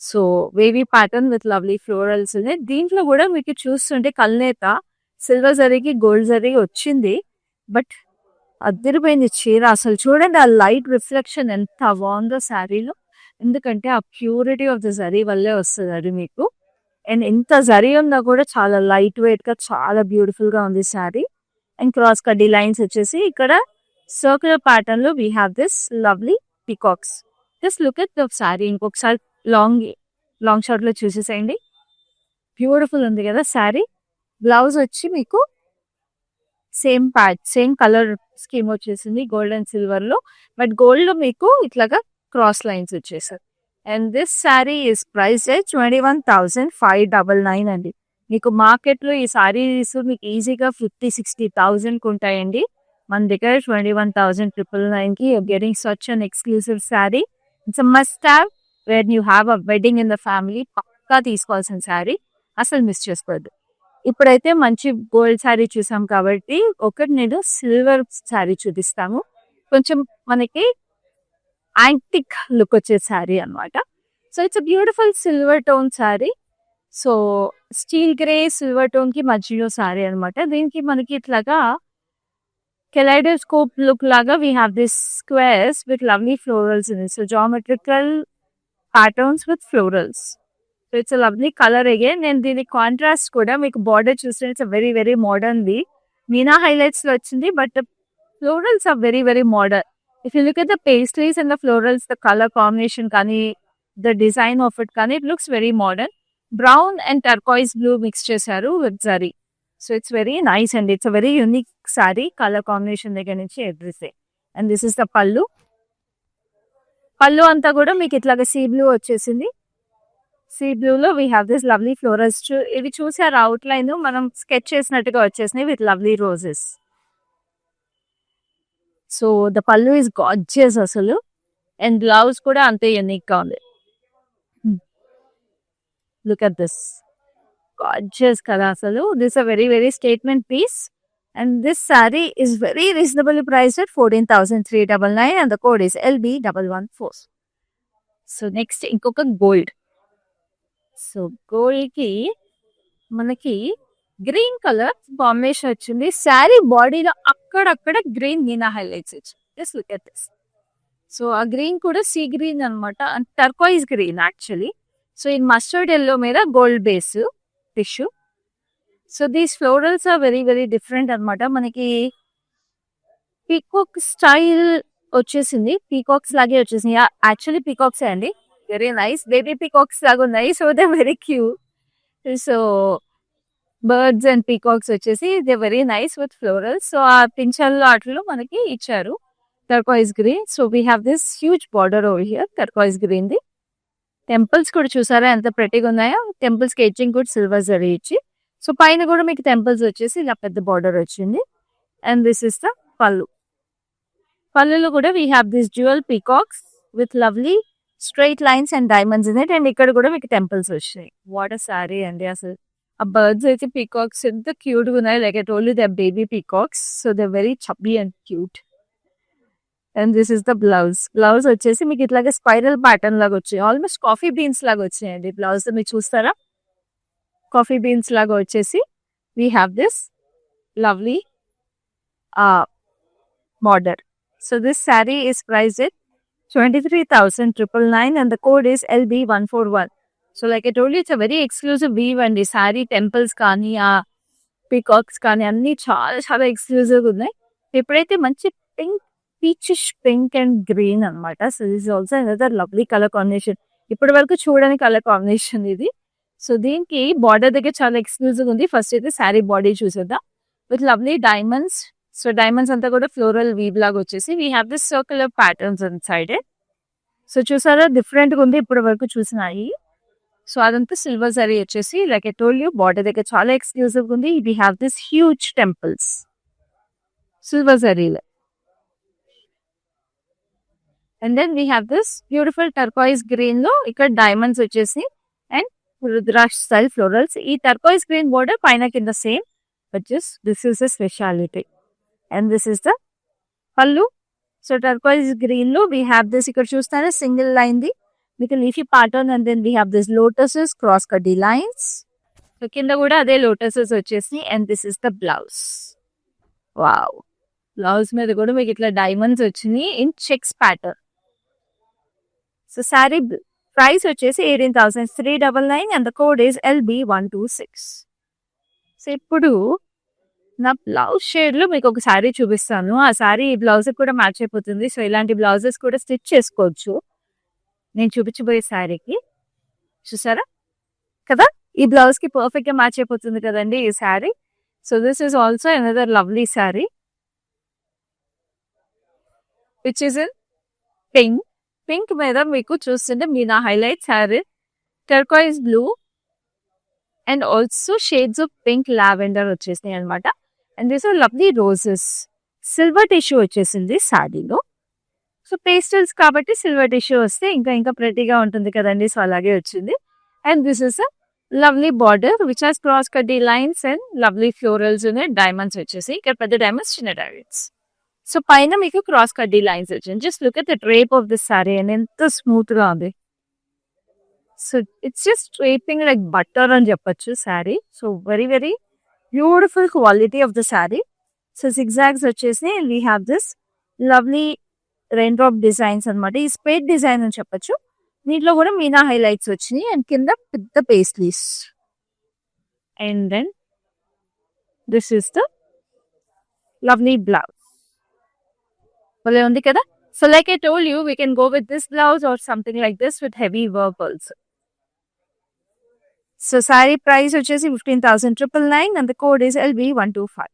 so wavy pattern with lovely florals ఉన్నాయి. దీంట్లో కూడా మీకు చూస్తుంటే కల్నేత సిల్వర్ జరీకి గోల్డ్ జరీ వచ్చింది. బట్ అదిరిపోయింది చీర అసలు. చూడండి ఆ లైట్ రిఫ్లెక్షన్ ఎంత బాగుందో శారీలో. ఎందుకంటే ఆ ప్యూరిటీ ఆఫ్ ద జరీ వల్లే వస్తుంది అది మీకు. అండ్ ఎంత జరీ ఉన్నా కూడా చాలా లైట్ వెయిట్ గా చాలా బ్యూటిఫుల్ గా ఉంది శారీ. అండ్ క్రాస్ కడ్డీ లైన్స్ వచ్చేసి ఇక్కడ సర్క్యులర్ ప్యాటర్న్ లో we have this lovely peacocks. Just look at the sari. ఇంకొకసారి లాంగ్ షార్ట్ లో చూసేసేయండి. బ్యూటిఫుల్ ఉంది కదా శారీ. బ్లౌజ్ వచ్చి మీకు సేమ్ కలర్ స్కీమ్ వచ్చేసింది గోల్డ్ అండ్ సిల్వర్ లో. బట్ గోల్డ్ లో మీకు ఇట్లాగా క్రాస్ లైన్స్ వచ్చేసారు. And this sari is price 21,599 అండి. మీకు మార్కెట్ లో ఈ శారీస్ మీకు ఈజీగా 50,000-60,000 ఉంటాయండి. మన దగ్గర 21,999 కి getting such an exclusive sari. It's must have when you have a wedding in the family. పక్కా తీసుకోవాల్సిన శారీ, అసలు మిస్ చేసుకోవద్దు. ఇప్పుడైతే మంచి గోల్డ్ శారీ చూసాం కాబట్టి ఒకటి నేను సిల్వర్ శారీ చూపిస్తాము. కొంచెం మనకి యాంటిక్ లుక్ వచ్చే శారీ అనమాట. So it's a beautiful silver tone saree. So steel grey silver tone కి మధ్యలో శారీ అనమాట. దీనికి మనకి ఇట్లాగా కెలైడోస్కోప్ లుక్ లాగా we have this squares with lovely florals in it. So geometrical patterns with florals. So it's lovely colour again. నేను దీని contrast కూడా మీకు బార్డర్ చూస్తే it's very very modern the meena highlights లో వచ్చింది, but florals are very very modern. If you look at the pastries and the florals, the colour combination కానీ the design of it కానీ it looks very modern. Brown and turquoise blue mix చేశారు with zari. So it's very nice and it's a very unique sari, colour combination దగ్గర నుంచి everything. And this is the pallu. Pallu అంతా కూడా మీకు ఇట్లాగా sea blue వచ్చేసింది. Sea blue లో we have this lovely florals. ఇవి చూసారు అవుట్ లైన్ మనం స్కెచ్ చేసినట్టుగా వచ్చేసినాయి with lovely roses. So the పళ్ళు ఇస్ గార్జియస్ అసలు. అండ్ బ్లౌజ్ కూడా అంతే యూనిక్ గా ఉంది. లుక్ అట్ దిస్, గార్జియస్ కదా అసలు. This a very very statement piece. And this saree is very reasonably priced at 14,399 and the code is LB114. So next ఇంకొక గోల్డ్. సో గోల్డ్ కి మనకి గ్రీన్ కలర్ కాంబినేషన్ వచ్చింది. శారీ బాడీలో అక్కడక్కడ గ్రీన్ మీనా హైలైట్స్ వచ్చింది. Just look at this. So ఆ green కూడా సీ గ్రీన్ అనమాట, టర్కాయిస్ గ్రీన్ యాక్చువల్లీ. సో ఈ మస్టర్డ్ ఎల్లో మీద gold base tissue. So these florals are very very different అనమాట. మనకి పీకాక్ స్టైల్ వచ్చేసింది, పీకాక్స్ లాగే వచ్చేసింది. యాక్చువల్లీ పీకాక్స్ అండి, వెరీ నైస్. బేబీ పీకాక్స్ లాగా ఉన్నాయి. So they very cute. So birds and peacocks వచ్చేసి they very nice with florals. So ఆ పింఛన్లో అట్లు మనకి ఇచ్చారు turquoise green. So we have this huge border over here turquoise green the. Temples కూడా చూసారా ఎంత ప్రెటీగా ఉన్నాయో. టెంపుల్స్ కి ఎడ్జింగ్ కూడా సిల్వర్ జరీ ఇచ్చి, సో పైన కూడా మీకు టెంపుల్స్ వచ్చేసి ఇలా పెద్ద బార్డర్ వచ్చింది. అండ్ దిస్ ఇస్ ద పళ్ళు. పళ్ళులో కూడా we have this dual peacocks with lovely straight lines and diamonds in it. And ఇక్కడ కూడా మీకు టెంపుల్స్ వచ్చాయి. వాట్ అ సారీ అండి అసలు. ఆ బర్డ్స్ అయితే పీకాక్స్ ఎంత క్యూట్ గా ఉన్నాయి. Like I told you they are baby peacocks. So they very chubby and cute. And this is the blouse. Blouse వచ్చేసి మీకు ఇట్లాగే స్పైరల్ ప్యాటర్న్ లాగా వచ్చాయి, ఆల్మోస్ట్ కాఫీ బీన్స్ లాగా వచ్చాయండి బ్లౌజ్. మీరు చూస్తారా, కాఫీ బీన్స్ లాగా వచ్చేసి we have this lovely border. So this saree is priced at 23,999 and the code is LB141. So like I told you, it's a very exclusive weave and ఈ saree temples కానీ ఆ peacocks కానీ అన్ని చాలా చాలా exclusive ఉన్నాయి. ఇప్పుడైతే మంచి pink, peachish pink and green అనమాట. So this also another lovely colour combination. ఇప్పటి వరకు చూడని కలర్ కాంబినేషన్ ఇది. సో దీనికి బార్డర్ దగ్గర చాలా ఎక్స్క్లూజివ్ ఉంది. ఫస్ట్ అయితే శారీ బాడీ చూసేద్దాం with lovely diamonds. So diamonds అంతా కూడా ఫ్లోరల్ వీవ్ లాగా వచ్చేసి we have this circular patterns inside. So చూసారా డిఫరెంట్గా ఉంది ఇప్పటి వరకు చూసినాయి. సో అదంతా సిల్వర్ జరీ వచ్చేసి like I told you border దగ్గర చాలా ఎక్స్క్లూజివ్ ఉంది. We have this huge temples silver జరీలో. And then we have this beautiful turquoise green లో ఇక్కడ డైమండ్స్ వచ్చేసి అండ్ రుద్రాక్ష స్టైల్ ఫ్లోరల్స్. ఈ టర్కాయిస్ గ్రీన్ బోర్డర్ పైన కింద same, but just this is the speciality. And this is the pallu. So turquoise green లో we have this, ఇక్కడ చూస్తారా single line ది మీకు leafy pattern. And then we have this lotuses, cross కడ్డీ lines. So కింద కూడా అదే లోటసెస్ వచ్చేసి. And this is the blouse. Wow, blouse మీద కూడా మీకు ఇట్లా డైమండ్స్ వచ్చినాయి in checks pattern. So sari price వచ్చేసి 18,399 and the code is LB126. So ఇప్పుడు నా బ్లౌజ్ షేడ్ లో మీకు ఒక శారీ చూపిస్తాను. ఆ శారీ ఈ బ్లౌజ్ కూడా మ్యాచ్ అయిపోతుంది. సో ఇలాంటి బ్లౌజెస్ కూడా స్టిచ్ చేసుకోవచ్చు నేను చూపించబోయే శారీకి. చూసారా కదా, ఈ బ్లౌజ్ కి పర్ఫెక్ట్ గా మ్యాచ్ అయిపోతుంది కదండి ఈ sari. So this is also another lovely sari which is in pink. Pink మీద మీకు చూస్తుంటే Meena highlight sari, turquoise blue and also shades of pink lavender వచ్చేసినాయి అనమాట. And these are lovely roses. Silver tissue వచ్చేసింది శారీలో. సో పేస్టల్స్ కాబట్టి సిల్వర్ టిష్యూ వస్తే ఇంకా ప్రెటీగా ఉంటుంది కదండి. సో అలాగే వచ్చింది. And this is a lovely border which has cross కడ్డీ లైన్స్ అండ్ లవ్లీ ఫ్లోరల్స్ ఉన్నాయి. డైమండ్స్ వచ్చేసి ఇక్కడ పెద్ద డైమండ్స్, చిన్న డైమండ్స్. సో పైన మీకు క్రాస్ కడ్డీ లైన్స్ వచ్చింది. Just look at the drape of this sari and ఎంత స్మూత్ గా ఉంది. So it's just draping like butter అని చెప్పొచ్చు sari. So very very beautiful quality of the sari. So zigzags వచ్చేసి we have this lovely rain drop designs అనమాట. ఈ spade design అని చెప్పొచ్చు. దీంట్లో కూడా మీనా హైలైట్స్ వచ్చినాయి అండ్ కింద పెద్ద paisleys. And then this is the lovely blouse. భలే ఉంది కదా. So like I told you we can go with this blouse or something like this with heavy work also. So sari price వచ్చేసి 15,999 and the code is LB125.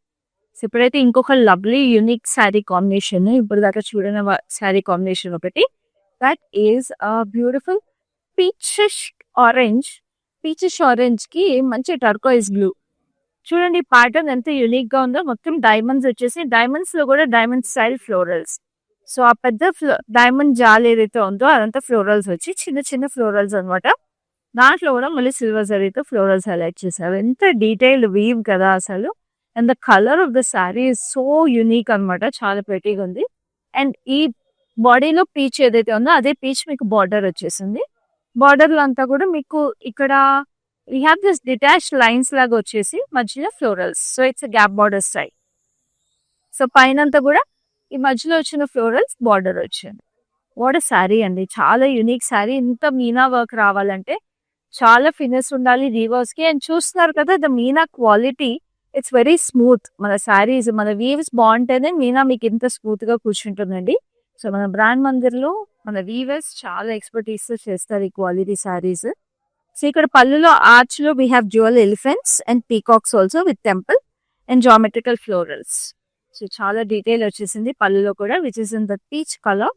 So ఇప్పుడైతే ఇంకొక lovely unique sari combination, ఇప్పుడు దాకా చూడని sari combination ఒకటి. That is beautiful peachish orange. Peachish orange కి మంచి turquoise blue. చూడండి ప్యాటర్న్ ఎంత యూనిక్ గా ఉందో. మొత్తం డైమండ్స్ వచ్చేసి డైమండ్స్ లో కూడా డైమండ్ స్టైల్ ఫ్లోరల్స్. సో ఆ పెద్ద డైమండ్ జాల్ ఏదైతే ఉందో అదంతా ఫ్లోరల్స్ వచ్చి చిన్న చిన్న ఫ్లోరల్స్ అనమాట. దాంట్లో కూడా మళ్ళీ సిల్వర్ జరీతో ఫ్లోరల్స్ హైలైట్ చేశారు. ఎంత డీటెయిల్డ్ వీవ్ కదా అసలు. And the colour of the sari is so unique అనమాట. చాలా ప్రెటీగా ఉంది. అండ్ ఈ బాడీలో పీచ్ ఏదైతే ఉందో అదే పీచ్ మీకు బార్డర్ వచ్చేసింది. బార్డర్ లో అంతా కూడా మీకు ఇక్కడ we have this detached lines లాగా వచ్చేసి మధ్యలో florals. So it's gap border style. So పైన అంతా కూడా ఈ మధ్యలో వచ్చిన ఫ్లోరల్స్ బార్డర్ వచ్చింది. వాట్ అ శారీ అండి. చాలా యూనిక్ శారీ. ఇంత మీనా వర్క్ రావాలంటే చాలా ఫినిష్ ఉండాలి రీవర్స్ కి. అండ్ చూస్తున్నారు కదా the Meena quality, it's very smooth. మన శారీస్ మన వీవ్స్ బాగుంటేనే మీనా మీకు ఇంత స్మూత్ గా కూర్చుంటుందండి. సో మన బ్రాండ్ మందిర్లో మన వీవర్స్ చాలా ఎక్స్పర్టీస్ చేస్తారు ఈ క్వాలిటీ శారీస్. సో ఇక్కడ పళ్ళులో ఆర్చ్ లో we have jewel elephants and peacocks also with temple and geometrical florals. So చాలా డీటెయిల్ వచ్చేసింది పళ్ళులో కూడా which is in the peach colour.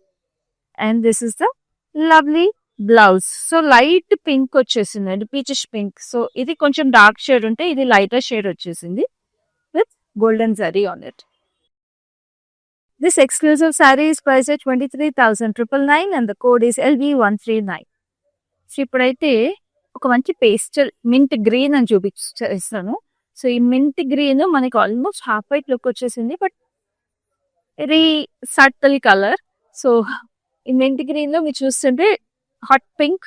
And this is the lovely blouse. So light pink వచ్చేసింది అండి, peachish pink. So ఇది కొంచెం dark shade ఉంటే ఇది లైటర్ షేడ్ వచ్చేసింది with golden zari on it. This exclusive sari is price 23,999 and the code is LB139. So ఇప్పుడైతే ఒక మంచి పేస్టల్ మింట్ గ్రీన్ అని చూపిస్తాను. సో ఈ మింట్ గ్రీన్ మనకి ఆల్మోస్ట్ హాఫ్ వైట్ లుక్ వచ్చేసింది, but very subtle colour. So ఈ మింట్ గ్రీన్ లో మీరు చూస్తుంటే హాట్ పింక్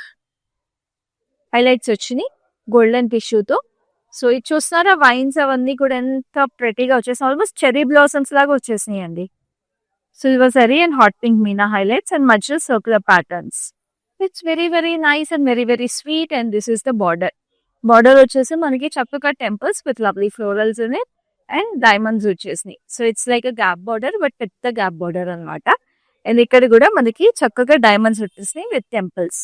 హైలైట్స్ వచ్చినాయి గోల్డెన్ టిష్యూతో. సో ఇది చూస్తున్నారా వైన్స్ అవన్నీ కూడా ఎంత ప్రెటీగా వచ్చేసినాయి. ఆల్మోస్ట్ చెరీ బ్లాసమ్స్ లాగా వచ్చేసినాయి అండి. Silver zari and hot pink meena highlights and మధ్యలో circular patterns. It's very very nice and very very sweet. And this is the border. Border వచ్చేసి మనకి చక్కగా temples with lovely florals in it and diamonds వచ్చేసినాయి. So it's like a gap border, but పెద్ద gap border అనమాట. And ఇక్కడ కూడా మనకి చక్కగా డైమండ్స్ వచ్చేసినాయి with temples.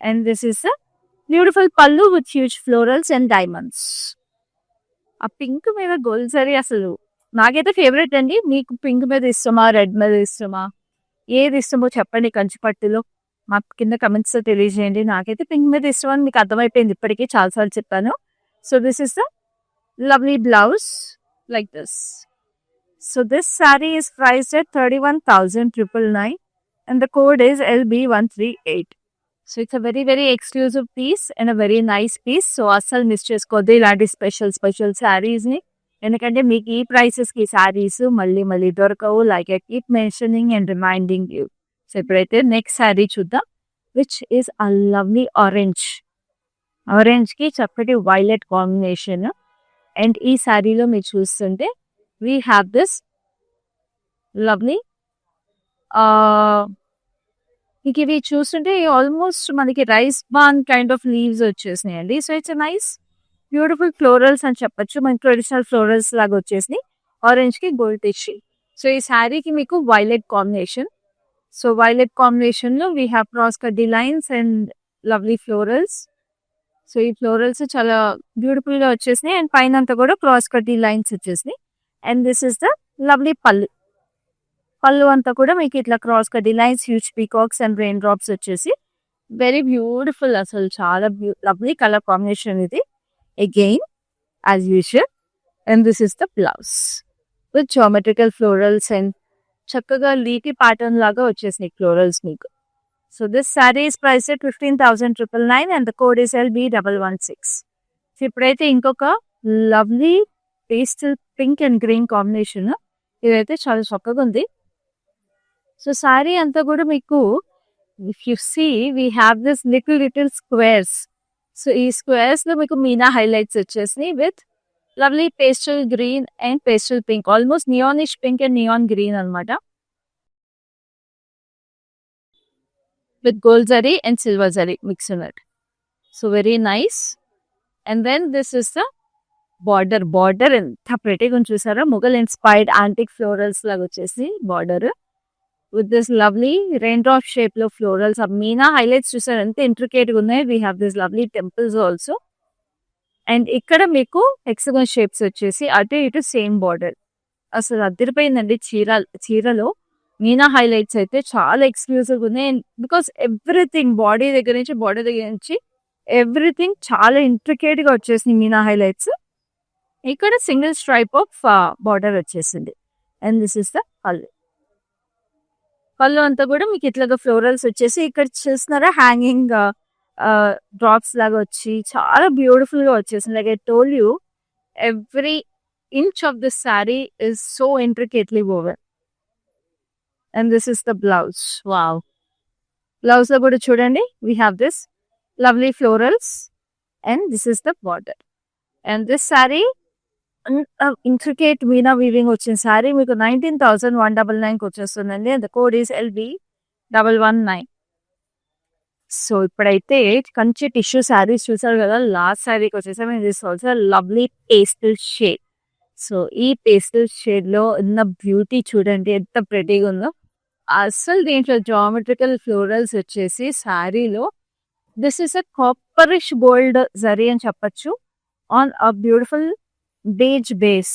And this is a beautiful pallu with huge florals and diamonds. ఆ pink మీద గోల్డ్ జరీ అసలు నాకైతే ఫేవరెట్ అండి. మీకు పింక్ మీద ఇష్టమా, రెడ్ మీద ఇష్టమా, ఏది ఇష్టమో చెప్పండి కంచిపట్టులో. మాకు కింద కమెంట్స్ తో తెలియజేయండి. నాకైతే పింక్ మీద ఇష్టం అని మీకు అర్థమైపోయింది, ఇప్పటికీ చాలాసార్లు చెప్పాను. So this is the lovely blouse like this. So this saree is priced at 31,999 and the code is LB138. So it's a very very exclusive piece and a very nice piece. So asal miss cheskodu ilanti special sarees ni, endukante meeku ee prices ki sarees malli dorakavu, like I keep mentioning and reminding you. So ipudaithe next saree chuddam, which is a lovely orange ki chakkati violet combination. And ee saree lo meer chustunte we have this lovely మీకు ఇవి చూస్తుంటే almost మనకి rice బాన్ kind of leaves వచ్చేసినాయి అండి. So it's nice beautiful florals అని చెప్పొచ్చు. మనకి ట్రెడిషనల్ ఫ్లోరల్స్ లాగా వచ్చేసినాయి ఆరెంజ్ కి గోల్డ్ టిష్యూ. సో ఈ శారీకి మీకు violet combination. So violet combination లో వీ హ్యావ్ క్రాస్ కడ్డీ lines and lovely florals. So ఈ ఫ్లోరల్స్ చాలా బ్యూటిఫుల్ గా వచ్చేసినాయి అండ్ పైన అంతా కూడా క్రాస్ కడ్డీ లైన్స్ వచ్చేసినాయి. And this is the lovely పళ్ళు అంతా కూడా మీకు ఇట్లా క్రాస్ కడ్డీ lines, huge peacocks and rain drops వచ్చేసి వెరీ బ్యూటిఫుల్. అసలు చాలా లవ్లీ కలర్ కాంబినేషన్ ఇది again as usual. And this is the blouse with geometrical florals and చక్కగా లీఫీ ప్యాటర్న్ లాగా వచ్చేసినాయి ఫ్లోరల్స్ మీకు. So this sari is price 15,999 and the code is LB116. So ఇప్పుడైతే ఇంకొక lovely pastel pink and green combination. ఇదైతే చాలా చక్కగా ఉంది. సో శారీ అంతా కూడా మీకు if you see we have this little squares. So ఈ స్క్వేర్స్ లో మీకు మీనా హైలైట్స్ వచ్చేసినాయి with lovely pastel green and pastel pink, almost neonish pink and neon green అనమాట, with gold zari and silver zari mix ఉన్నట్టు. So very nice. And then this is the border ఎంత ప్రెటీగా చూసారా, Mughal inspired antique florals లాగా వచ్చేసి border with this lovely rain drop shape లో florals. ఆ Meena highlights చూసారు ఎంత ఇంట్రికేట్ గా ఉన్నాయి. We have this lovely temples also. And ఇక్కడ మీకు హెక్సగన్ షేప్స్ వచ్చేసి అటు ఇటు సేమ్ బార్డర్. అసలు అదిరిపోయిందండి చీరలో మీనా హైలైట్స్ అయితే చాలా ఎక్స్క్లూజివ్ ఉన్నాయి. బికాస్ ఎవ్రీథింగ్ బాడీ దగ్గర నుంచి ఎవ్రీథింగ్ చాలా ఇంట్రికేట్ గా వచ్చేసింది మీనా హైలైట్స్. ఇక్కడ సింగిల్ స్ట్రైప్ ఆఫ్ బార్డర్ వచ్చేసింది. అండ్ దిస్ ఇస్ ద పళ్ళు అంతా కూడా మీకు ఇట్లాగా ఫ్లోరల్స్ వచ్చేసి ఇక్కడ చూస్తున్నారా హ్యాంగింగ్ డ్రాప్స్ లాగా వచ్చి చాలా బ్యూటిఫుల్ గా వచ్చేసింది. Like I told you every inch of this sari is so intricately woven. And this is the blouse. Wow, blouse లో కూడా చూడండి we have this lovely florals and this is the border. And this sari intricate Meena weaving వచ్చిన శారీ మీకు 19,199 వచ్చేస్తుందండి. And the code is LB119. So ఇప్పుడైతే Kanchi tissue saris చూసారు కదా, last శారీకి వచ్చేసాము. This also lovely pastel shade. So ఈ పేస్టల్ షేడ్ లో ఉన్న బ్యూటీ చూడండి ఎంత ప్రెటీగా ఉందో. అసలు దీంట్లో జామెట్రికల్ ఫ్లోరల్స్ వచ్చేసి శారీలో this is a copperish gold zari అని చెప్పచ్చు on a beautiful beige base,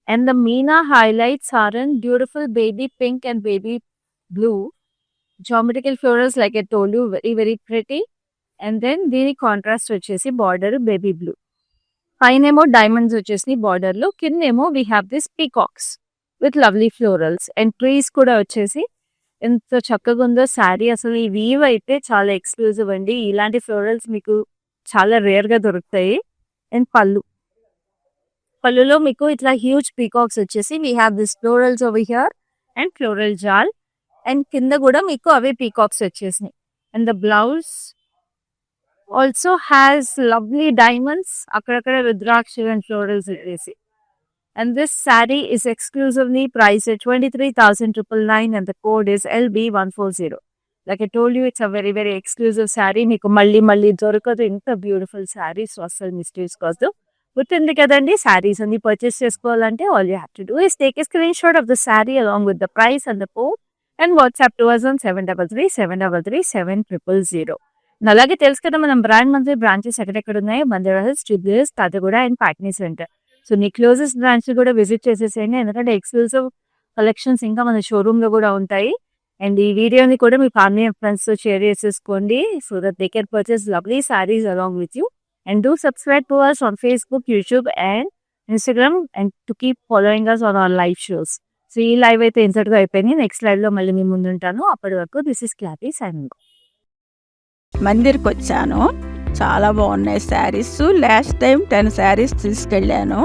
and the Meena highlights are in beautiful baby pink and baby blue geometrical florals, like I told you, very pretty. And then దీని contrast వచ్చేసి border baby blue, పైనేమో diamonds వచ్చేసి border లో, కిందేమో we have this peacocks with lovely florals and trees కూడా వచ్చేసి ఎంత చక్కగా ఉందో శారీ. అసలు ఈ వీవ్ అయితే చాలా ఎక్స్క్లూజివ్ అండి. ఇలాంటి ఫ్లోరల్స్ మీకు చాలా రేర్ గా దొరుకుతాయి. అండ్ పళ్ళులో మీకు ఇట్లా హ్యూజ్ పీకాక్స్ వచ్చేసి we have this florals over here and floral jaal, and కింద కూడా మీకు అవే పీకాక్స్ వచ్చేసినాయి. And the blouse also has lovely diamonds, అక్కడక్కడ రుద్రాక్ష అండ్ ఫ్లోరల్స్ వచ్చేసి. And this sari is exclusively price 23,999 and the code is LB140. Like I told you it's a very very exclusive sari. మీకు మళ్ళీ దొరకదు ఇంత బ్యూటిఫుల్ శారీ. సో అసలు mistakes కాదు. గుర్తుంది కదండి, శారీస్ అన్ని పర్చేస్ చేసుకోవాలంటే all you have to do is take a screen shot of the sari along with the price and the code and WhatsApp to us on 733-733-7000. అలాగే తెలుసు కదా మనం బ్రాండ్ మంత్లీ బ్రాంచెస్ ఎక్కడెక్కడ ఉన్నాయి, బంజారా హిల్స్, జూబ్లీహిల్స్, తాతగూడ అండ్ పాట్నీ సెంటర్. సో నీ closest branch కూడా visit చేసేసేయండి, ఎందుకంటే ఎక్స్క్లూజివ్ కలెక్షన్స్ ఇంకా మన షోరూమ్ లో కూడా ఉంటాయి. అండ్ ఈ వీడియోని కూడా మీ ఫ్యామిలీ అండ్ ఫ్రెండ్స్ తో షేర్ చేసేసుకోండి so that they can purchase lovely saris along with you. And do subscribe to us on Facebook, YouTube and Instagram, and to keep following us on our live shows. So ఈ live అయితే insert గా అయిపోయింది. Next live లో మళ్ళీ మీ ముందు ఉంటాను. అప్పటి వరకు దిస్ ఇస్ క్లాపీ సైనింగ్. మందిర్కి వచ్చాను, చాలా బాగున్నాయి శారీస్. లాస్ట్ టైం 10 శారీస్ తీసుకెళ్ళాను,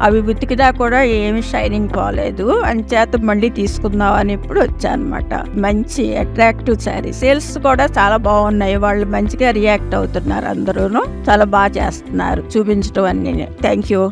అవి ఉతికినా కూడా ఏమి షైనింగ్ పోలేదు. అంచేత మళ్ళీ తీసుకుందాం అని ఇప్పుడు వచ్చాను అనమాట. మంచి అట్రాక్టివ్ శారీ, సేల్స్ కూడా చాలా బాగున్నాయి. వాళ్ళు మంచిగా రియాక్ట్ అవుతున్నారు, అందరూ చాలా బాగా చేస్తున్నారు చూపించడం అన్ని. Thank you.